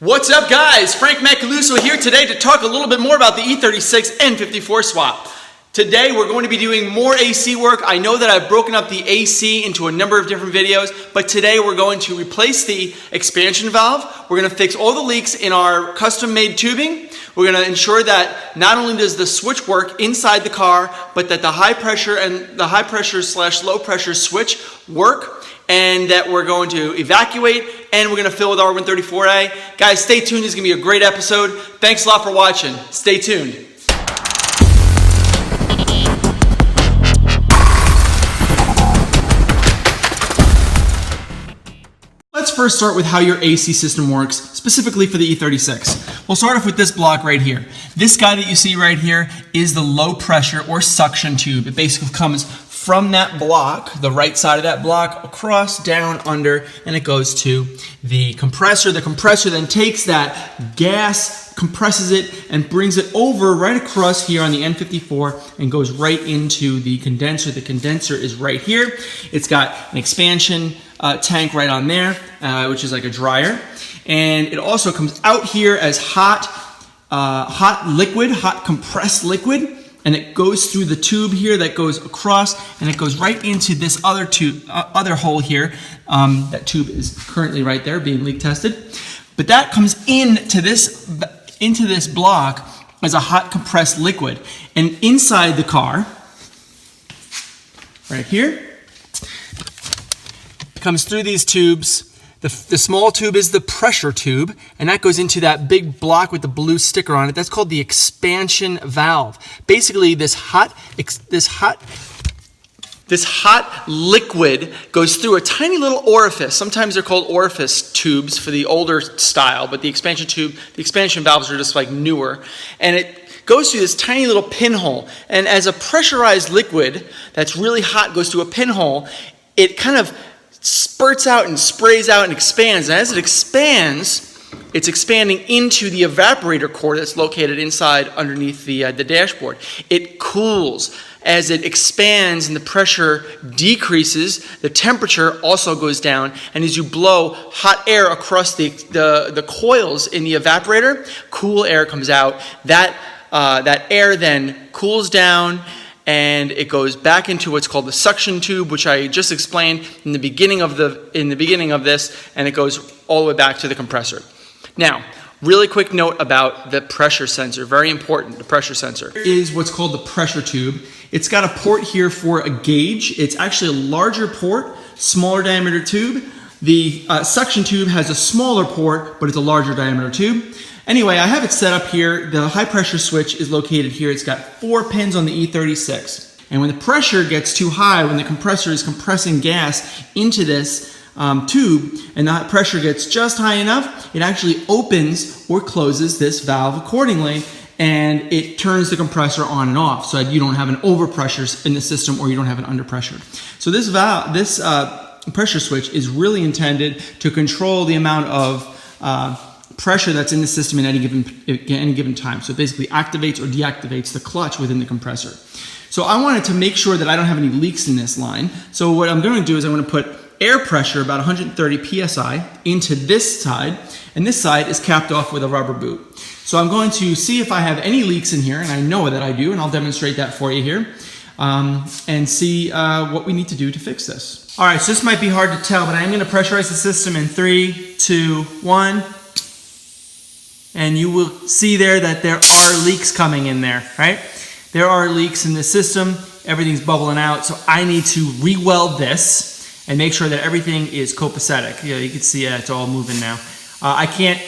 What's up, guys? Frank Macaluso here today to talk a little bit more about the E36 N54 swap. Today we're going to be doing more AC work. I know that I've broken up the AC into a number of different videos, but today we're going to replace the expansion valve. We're going to fix all the leaks in our custom-made tubing. We're going to ensure that not only does the switch work inside the car, but that the high pressure and the high pressure / low pressure switch work, and that we're going to evacuate and we're going to fill with our N54A. Guys, stay tuned. This is going to be a great episode. Thanks a lot for watching. Stay tuned. Let's first start with how your AC system works, specifically for the E36. We'll start off with this block right here. This guy that you see right here is the low pressure or suction tube. It basically comes from that block, the right side of that block, across, down, under, and it goes to the compressor. The compressor then takes that gas, compresses it, and brings it over right across here on the N54 and goes right into the condenser. The condenser is right here. It's got an expansion tank right on there, which is like a dryer. And it also comes out here as hot liquid, hot compressed liquid. And it goes through the tube here that goes across, and it goes right into this other tube, other hole here. That tube is currently right there being leak tested. But that comes into this block as a hot compressed liquid. And inside the car, right here, comes through these tubes. The small tube is the pressure tube, and that goes into that big block with the blue sticker on it. That's called the expansion valve. Basically, this hot liquid goes through a tiny little orifice. Sometimes they're called orifice tubes for the older style, but the expansion valves are just like newer. And it goes through this tiny little pinhole. And as a pressurized liquid that's really hot goes through a pinhole, it kind of spurts out and sprays out and expands. And as it expands, it's expanding into the evaporator core that's located inside underneath the dashboard. It cools. As it expands and the pressure decreases, the temperature also goes down. And as you blow hot air across the coils in the evaporator, cool air comes out. That air then cools down, and it goes back into what's called the suction tube, which I just explained in the beginning of this, and it goes all the way back to the compressor. Now, really quick note about the pressure sensor, very important, the pressure sensor. Is what's called the pressure tube. It's got a port here for a gauge. It's actually a larger port, smaller diameter tube. The suction tube has a smaller port, but it's a larger diameter tube. Anyway, I have it set up here. The high pressure switch is located here. It's got 4 pins on the E36. And when the pressure gets too high, when the compressor is compressing gas into this tube and the pressure gets just high enough, it actually opens or closes this valve accordingly, and it turns the compressor on and off so that you don't have an overpressure in the system or you don't have an underpressure. So this valve, this pressure switch is really intended to control the amount of pressure that's in the system at any given time. So it basically activates or deactivates the clutch within the compressor. So I wanted to make sure that I don't have any leaks in this line. So what I'm going to do is I'm going to put air pressure, about 130 psi, into this side, and this side is capped off with a rubber boot. So I'm going to see if I have any leaks in here, and I know that I do, and I'll demonstrate that for you here, and see what we need to do to fix this. All right, so this might be hard to tell, but I'm going to pressurize the system in 3, 2, 1. And you will see there that there are leaks coming in there, right? There are leaks in the system. Everything's bubbling out. So I need to re-weld this and make sure that everything is copacetic. You can see it's all moving now. I can't...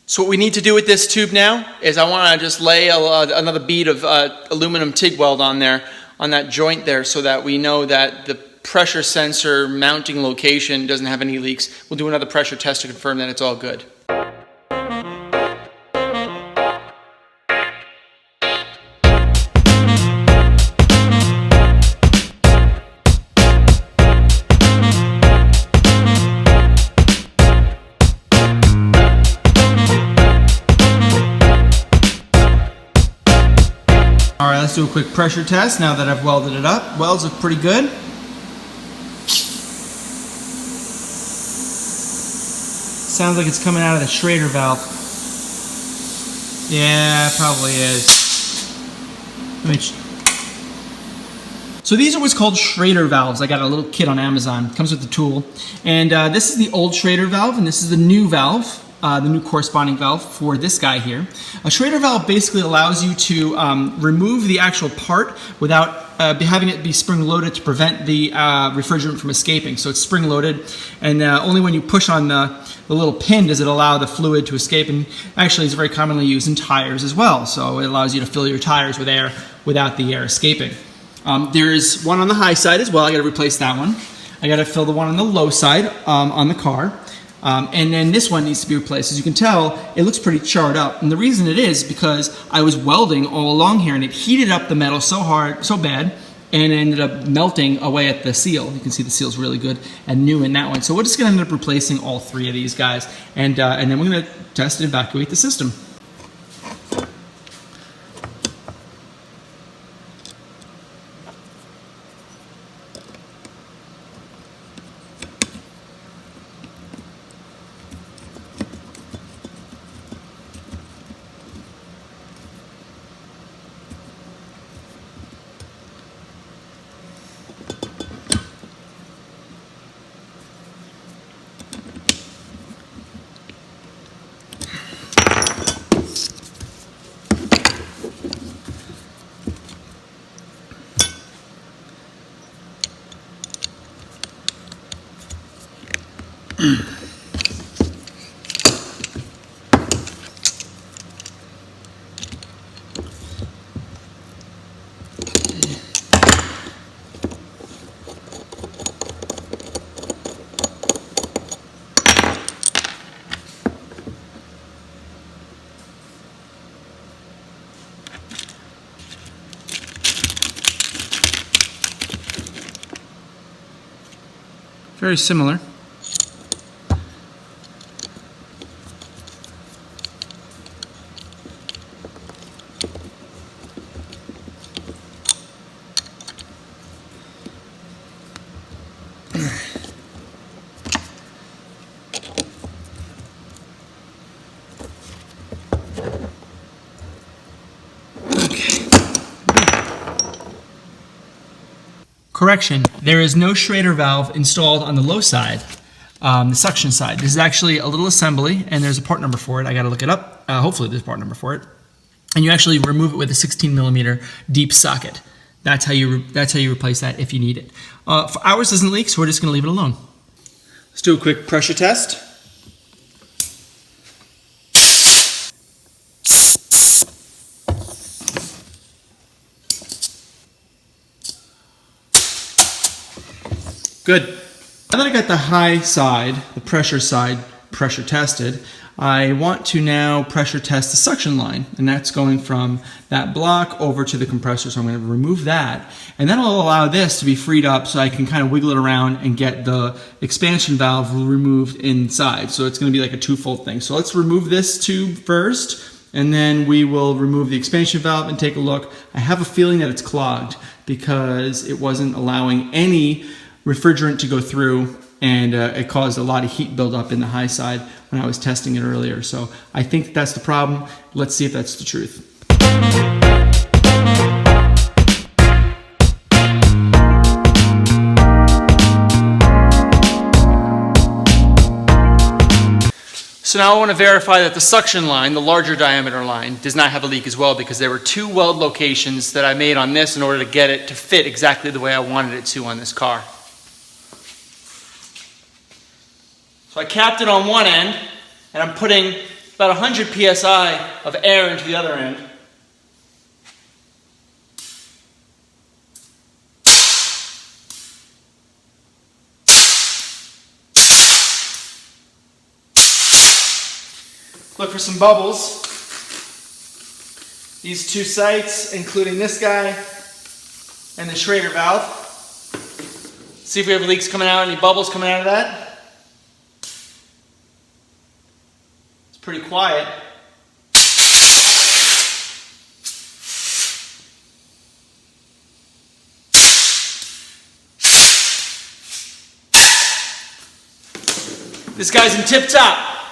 So what we need to do with this tube now is I want to just lay another bead of aluminum TIG weld on there, on that joint there, so that we know that the pressure sensor mounting location doesn't have any leaks. We'll do another pressure test to confirm that it's all good. All right, let's do a quick pressure test now that I've welded it up. Welds look pretty good. Sounds like it's coming out of the Schrader valve. Yeah, it probably is. So these are what's called Schrader valves. I got a little kit on Amazon. It comes with the tool. And this is the old Schrader valve, and this is the new valve, the new corresponding valve for this guy here. A Schrader valve basically allows you to remove the actual part without having it be spring-loaded to prevent the refrigerant from escaping. So it's spring-loaded, and only when you push on the little pin does it allow the fluid to escape. And actually it's very commonly used in tires as well. So it allows you to fill your tires with air without the air escaping. There's one on the high side as well. I got to replace that one. I got to fill the one on the low side on the car. And then this one needs to be replaced. As you can tell, it looks pretty charred up. And the reason it is because I was welding all along here and it heated up the metal so hard, so bad, and ended up melting away at the seal. You can see the seal's really good and new in that one. So we're just going to end up replacing all three of these guys. And then we're going to test and evacuate the system. Very similar. Correction, there is no Schrader valve installed on the low side, the suction side. This is actually a little assembly, and there's a part number for it. I gotta look it up. Hopefully there's a part number for it. And you actually remove it with a 16mm deep socket. That's how you replace that if you need it. For ours doesn't leak, so we're just gonna leave it alone. Let's do a quick pressure test. Good. Now that I got the high side, the pressure side, pressure tested, I want to now pressure test the suction line, and that's going from that block over to the compressor. So I'm going to remove that, and that'll allow this to be freed up so I can kind of wiggle it around and get the expansion valve removed inside. So it's going to be like a twofold thing. So let's remove this tube first, and then we will remove the expansion valve and take a look. I have a feeling that it's clogged because it wasn't allowing any refrigerant to go through, and it caused a lot of heat buildup in the high side when I was testing it earlier. So I think that's the problem. Let's see if that's the truth. So now I want to verify that the suction line, the larger diameter line, does not have a leak as well, because there were two weld locations that I made on this in order to get it to fit exactly the way I wanted it to on this car. So I capped it on one end, and I'm putting about 100 psi of air into the other end. Look for some bubbles. These two sites, including this guy and the Schrader valve. See if we have leaks coming out, any bubbles coming out of that. Pretty quiet. This guy's in tip top.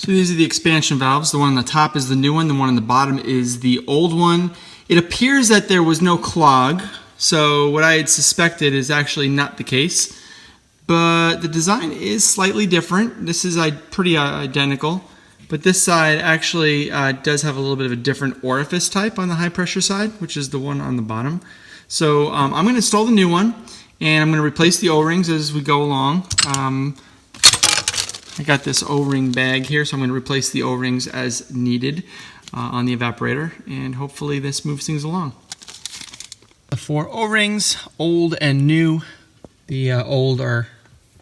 So these are the expansion valves. The one on the top is the new one. The one on the bottom is the old one. It appears that there was no clog. So what I had suspected is actually not the case. But the design is slightly different. This is pretty identical. But this side actually does have a little bit of a different orifice type on the high pressure side, which is the one on the bottom. So I'm going to install the new one, and I'm going to replace the O-rings as we go along. I got this O-ring bag here, so I'm going to replace the O-rings as needed on the evaporator, and hopefully this moves things along. The 4 O-rings, old and new. The old are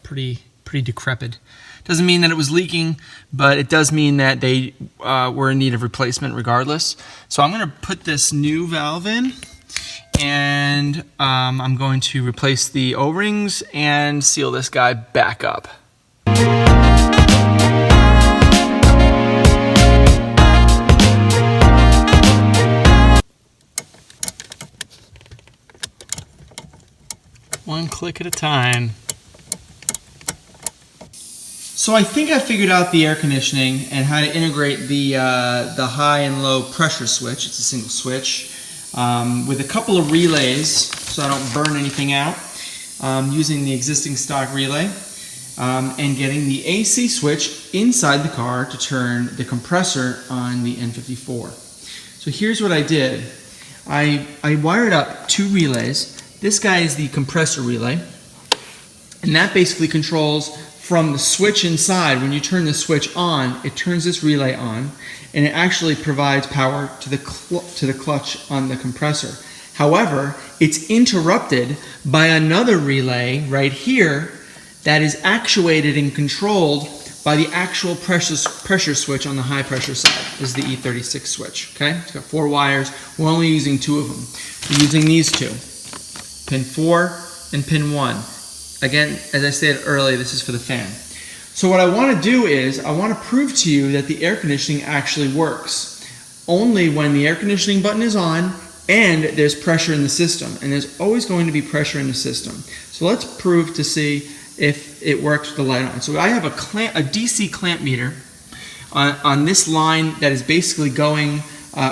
pretty decrepit. Doesn't mean that it was leaking, but it does mean that they were in need of replacement regardless. So I'm going to put this new valve in, and I'm going to replace the O-rings and seal this guy back up. One click at a time. So I think I figured out the air conditioning and how to integrate the high and low pressure switch. It's a single switch with a couple of relays so I don't burn anything out, using the existing stock relay, and getting the AC switch inside the car to turn the compressor on the N54. So here's what I did. I wired up 2 relays. This guy is the compressor relay, and that basically controls from the switch inside. When you turn the switch on, it turns this relay on, and it actually provides power to the clutch on the compressor. However, it's interrupted by another relay right here that is actuated and controlled by the actual pressure switch on the high pressure side. This is the E36 switch. Okay, it's got 4 wires. We're only using 2 of them. We're using these 2. Pin 4 and pin 1. Again, as I said earlier, this is for the fan. So what I want to do is, I want to prove to you that the air conditioning actually works. Only when the air conditioning button is on and there's pressure in the system. And there's always going to be pressure in the system. So let's prove to see if it works with the light on. So I have a DC clamp meter on this line that is basically going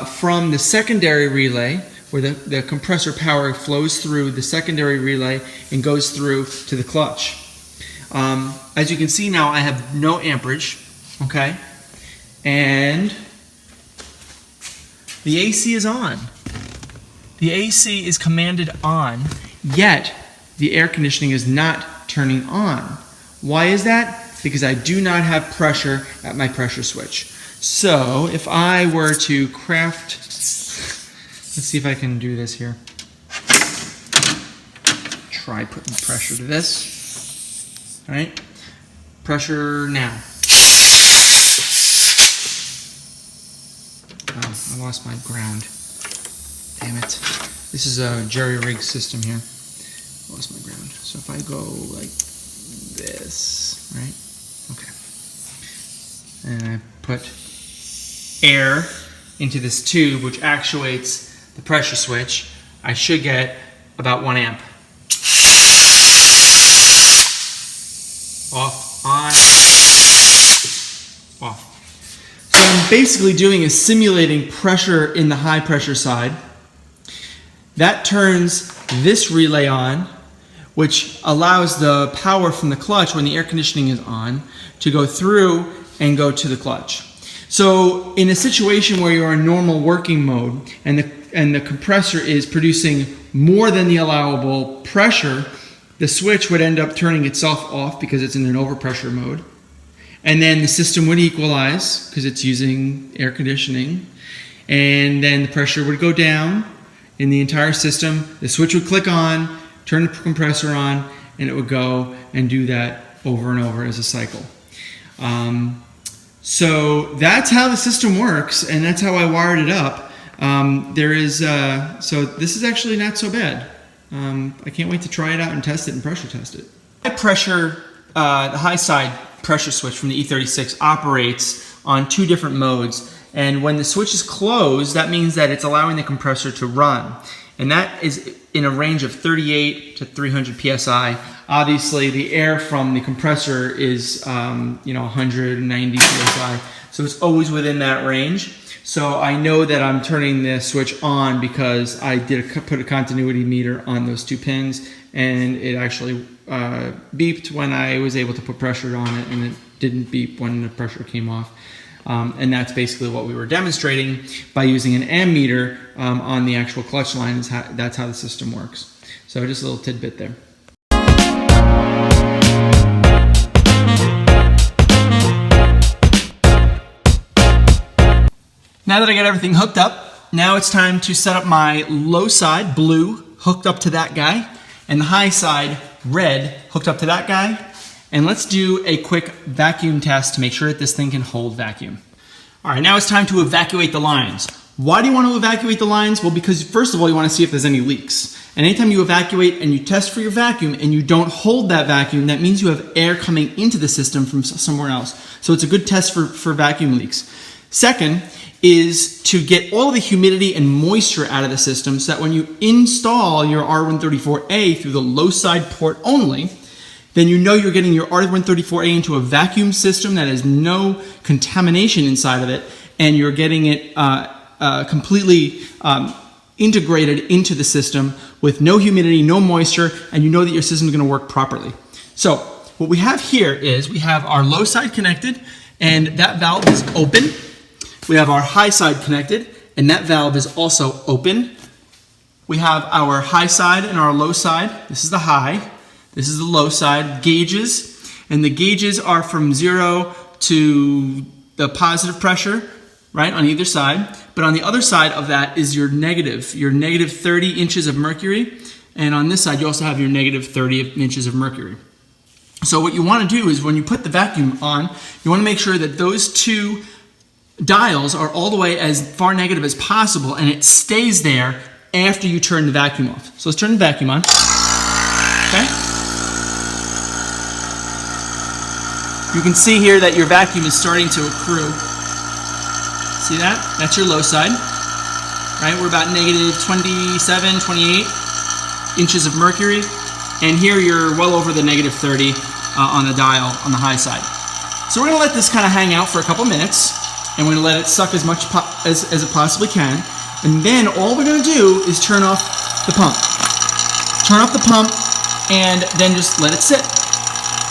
from the secondary relay, where the compressor power flows through the secondary relay and goes through to the clutch. As you can see now, I have no amperage, okay? And the AC is on. The AC is commanded on, yet the air conditioning is not turning on. Why is that? Because I do not have pressure at my pressure switch. So if I were to craft, let's see if I can do this here. Try putting pressure to this. All right, pressure now. Oh, I lost my ground. Damn it. This is a jerry-rigged system here. I lost my ground. So if I go like this, right? Okay. And I put air into this tube, which actuates the pressure switch, I should get about 1 amp. Off, on, off. So what I'm basically doing is simulating pressure in the high pressure side. That turns this relay on, which allows the power from the clutch when the air conditioning is on to go through and go to the clutch. So in a situation where you're in normal working mode and the compressor is producing more than the allowable pressure, the switch would end up turning itself off because it's in an overpressure mode. And then the system would equalize because it's using air conditioning. And then the pressure would go down in the entire system. The switch would click on, turn the compressor on, and it would go and do that over and over as a cycle. So that's how the system works, and that's how I wired it up. So this is actually not so bad. I can't wait to try it out and test it and pressure test it. The high side pressure switch from the E36 operates on 2 different modes. And when the switch is closed, that means that it's allowing the compressor to run. And that is in a range of 38 to 300 PSI. Obviously, the air from the compressor is 190 PSI. so it's always within that range. So I know that I'm turning the switch on because I put a continuity meter on those 2 pins, and it actually beeped when I was able to put pressure on it, and it didn't beep when the pressure came off. And that's basically what we were demonstrating by using an ammeter on the actual clutch line. That's how the system works. So just a little tidbit there. Now that I got everything hooked up, now it's time to set up my low side, blue, hooked up to that guy, and the high side, red, hooked up to that guy. And let's do a quick vacuum test to make sure that this thing can hold vacuum. All right, now it's time to evacuate the lines. Why do you want to evacuate the lines? Well, because first of all, you want to see if there's any leaks. And anytime you evacuate and you test for your vacuum and you don't hold that vacuum, that means you have air coming into the system from somewhere else. So it's a good test for vacuum leaks. Second is to get all of the humidity and moisture out of the system so that when you install your R134A through the low side port only, then you know you're getting your R134A into a vacuum system that has no contamination inside of it, and you're getting it completely integrated into the system with no humidity, no moisture, and you know that your system is going to work properly. So what we have here is we have our low side connected, and that valve is open. We have our high side connected, and that valve is also open. We have our high side and our low side. This is the high. This is the low side gauges, and the gauges are from 0 to the positive pressure, right, on either side. But on the other side of that is your negative 30 inches of mercury, and on this side you also have your negative 30 inches of mercury. So what you want to do is when you put the vacuum on, you want to make sure that those 2 dials are all the way as far negative as possible, and it stays there after you turn the vacuum off. So let's turn the vacuum on. Okay? You can see here that your vacuum is starting to accrue. See that? That's your low side. Right? We're about negative 27, 28 inches of mercury, and here you're well over the negative 30 on the dial on the high side. So we're going to let this kind of hang out for a couple minutes, and we're going to let it suck as much as it possibly can. And then all we're going to do is turn off the pump. Turn off the pump and then just let it sit.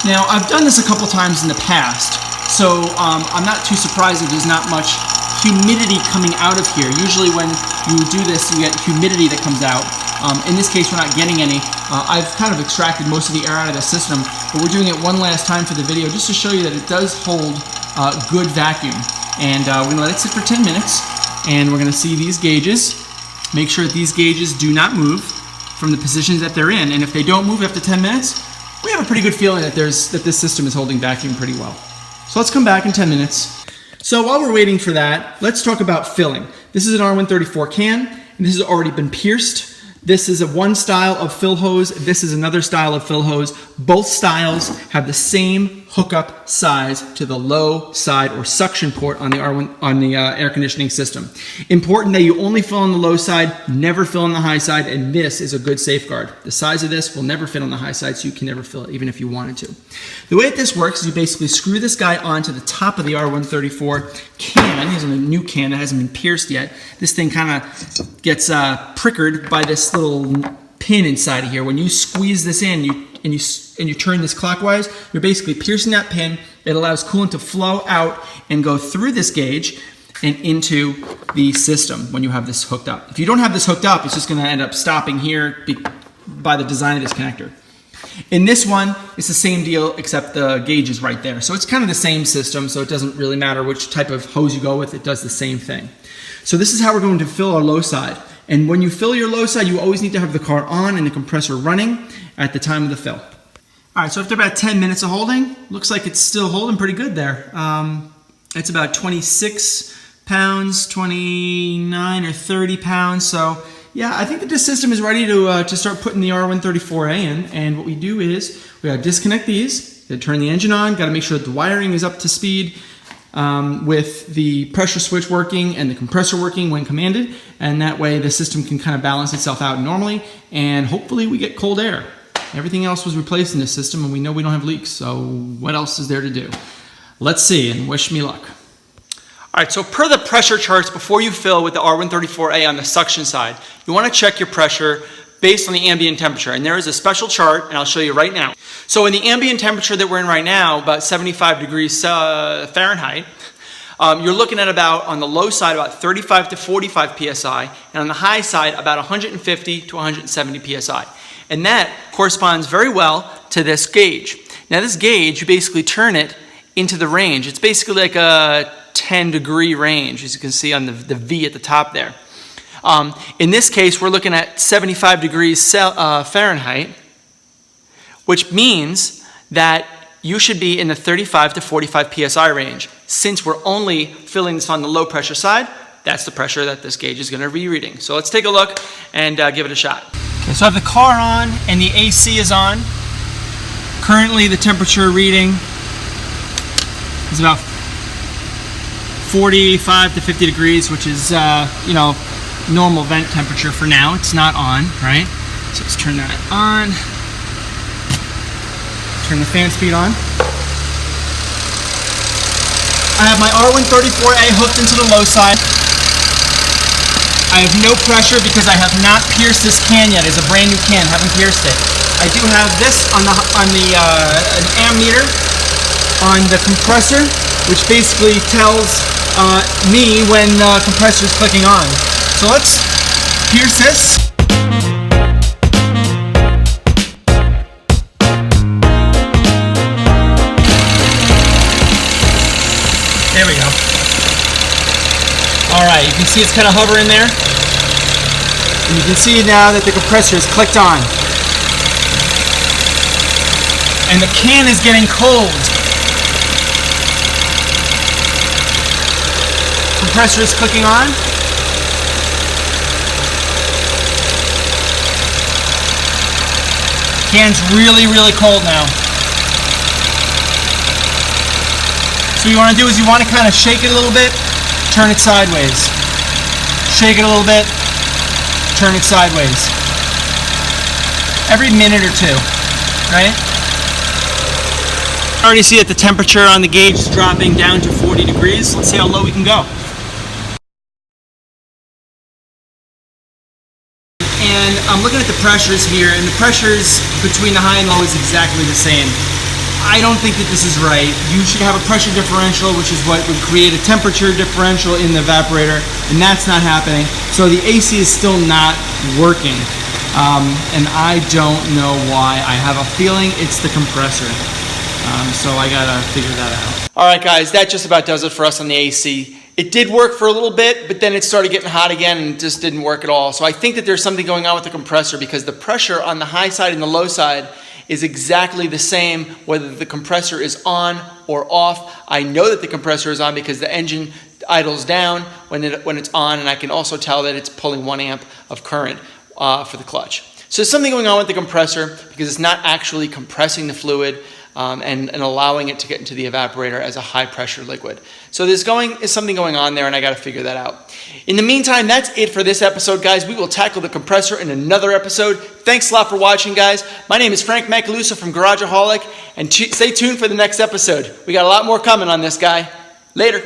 Now, I've done this a couple times in the past, so I'm not too surprised that there's not much humidity coming out of here. Usually when you do this, you get humidity that comes out. In this case, we're not getting any. I've kind of extracted most of the air out of the system, but we're doing it one last time for the video just to show you that it does hold good vacuum. And we're going to let it sit for 10 minutes, and we're going to see these gauges. Make sure that these gauges do not move from the positions that they're in, and if they don't move after 10 minutes, we have a pretty good feeling that this system is holding vacuum pretty well. So let's come back in 10 minutes. So while we're waiting for that, let's talk about filling. This is an R134 can, and this has already been pierced. This is one style of fill hose. This is another style of fill hose. Both styles have the same hookup size to the low side or suction port on the air conditioning system. Important that you only fill on the low side, never fill on the high side, and this is a good safeguard. The size of this will never fit on the high side, so you can never fill it, even if you wanted to. The way that this works is you basically screw this guy onto the top of the R134 can. Here's a new can that hasn't been pierced yet. This thing kind of gets prickered by this little pin inside of here. When you squeeze this in, and you turn this clockwise, you're basically piercing that pin. It allows coolant to flow out and go through this gauge and into the system when you have this hooked up. If you don't have this hooked up, it's just going to end up stopping here by the design of this connector. In this one, it's the same deal, except the gauge is right there. So it's kind of the same system, so it doesn't really matter which type of hose you go with, it does the same thing. So this is how we're going to fill our low side. And when you fill your low side, you always need to have the car on and the compressor running at the time of the fill. All right, so after about 10 minutes of holding, looks like it's still holding pretty good there. It's about 26 pounds, 29 or 30 pounds. So yeah, I think that this system is ready to start putting the R134A in. And what we do is we gotta disconnect these, gotta turn the engine on, gotta make sure that the wiring is up to speed with the pressure switch working and the compressor working when commanded. And that way the system can kind of balance itself out normally, and hopefully we get cold air. Everything else was replaced in this system, and we know we don't have leaks, so what else is there to do? Let's see, and wish me luck. All right, so per the pressure charts, before you fill with the R134A on the suction side, you want to check your pressure based on the ambient temperature. And there is a special chart, and I'll show you right now. So in the ambient temperature that we're in right now, about 75 degrees Fahrenheit, you're looking at about, on the low side, about 35 to 45 psi, and on the high side, about 150 to 170 psi. And that corresponds very well to this gauge. Now this gauge, you basically turn it into the range. It's basically like a 10-degree range, as you can see on the V at the top there. In this case, we're looking at 75 degrees Fahrenheit, which means that you should be in the 35 to 45 psi range. Since we're only filling this on the low pressure side, that's the pressure that this gauge is going to be reading. So let's take a look and give it a shot. Okay, so I have the car on and the AC is on. Currently the temperature reading is about 45 to 50 degrees, which is, you know, normal vent temperature for now. It's not on, right? So let's turn that on. Turn the fan speed on. I have my R134A hooked into the low side. I have no pressure because I have not pierced this can yet. It's a brand new can, haven't pierced it. I do have this on the an ammeter on the compressor, which basically tells me when the compressor is clicking on. So let's pierce this. There we go. All right, you can see it's kind of hovering there. And you can see now that the compressor is clicked on. And the can is getting cold. Compressor is clicking on. Can's really, really cold now. So what you want to do is you want to kind of shake it a little bit, turn it sideways. Shake it a little bit, turn it sideways. Every minute or two, right? I already see that the temperature on the gauge is dropping down to 40 degrees. Let's see how low we can go. And I'm looking at the pressures here, and the pressures between the high and low is exactly the same. I don't think that this is right. You should have a pressure differential, which is what would create a temperature differential in the evaporator, and that's not happening. So the AC is still not working, and I don't know why. I have a feeling it's the compressor. So I gotta figure that out. All right, guys, that just about does it for us on the AC. It did work for a little bit, but then it started getting hot again and it just didn't work at all. So I think that there's something going on with the compressor because the pressure on the high side and the low side is exactly the same whether the compressor is on or off. I know that the compressor is on because the engine idles down when it's on, and I can also tell that it's pulling 1 amp of current for the clutch. So there's something going on with the compressor because it's not actually compressing the fluid and allowing it to get into the evaporator as a high pressure liquid. So there's something going on there, and I got to figure that out. In the meantime, that's it for this episode, guys. We will tackle the compressor in another episode. Thanks a lot for watching, guys. My name is Frank Macaluso from Garageaholic, and stay tuned for the next episode. We got a lot more coming on this guy. Later.